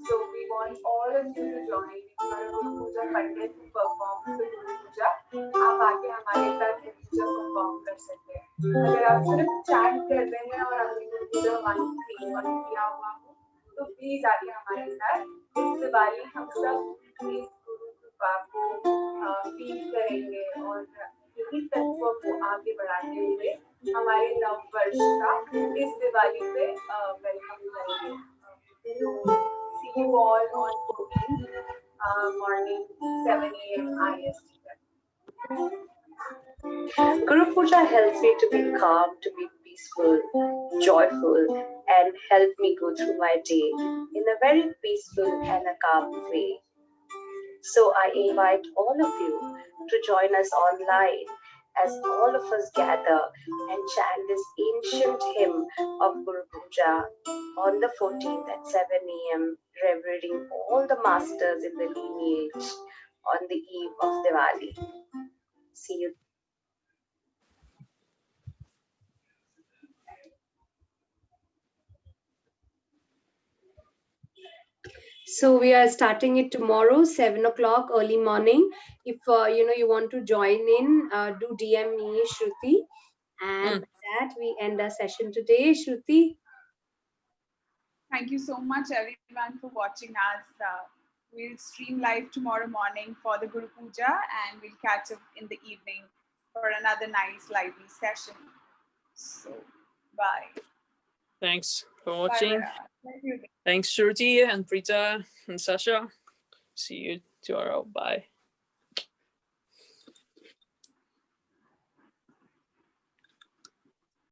So we want all of you to join. हमारा Guru Puja Pandit who performs the Guru Puja, आप आके हमारे साथ Guru Puja perform कर सकते हैं. अगर आप सिर्फ चैट कर रहे हैं और आपने Guru Puja 1 3 1 किया हुआ हो, तो प्लीज आके हमारे साथ इस दिवाली हम सब इस गुरु कृपा को फील करेंगे और यही तत्व को आगे बढ़ाते हुए हमारे नव वर्ष का इस दिवाली पे वेलकम करेंगे. See you all on 14th morning 7 a.m. IST. Guru Puja helps me to be calm, to be peaceful, joyful, and help me go through my day in a very peaceful and a calm way. So I invite all of you to join us online as all of us gather and chant this ancient hymn of Guru Puja on the 14th at 7 a.m., revering all the masters in the lineage on the eve of Diwali. See you. So we are starting it tomorrow, 7 o'clock early morning. If you want to join in, do DM me, Shruti. And with that, we end our session today. Shruti. Thank you so much, everyone, for watching us. We'll stream live tomorrow morning for the Guru Puja, and we'll catch up in the evening for another nice lively session. So, bye. Thanks for watching. Bye. Thanks, Shruti and Prita and Sasha. See you tomorrow. Bye.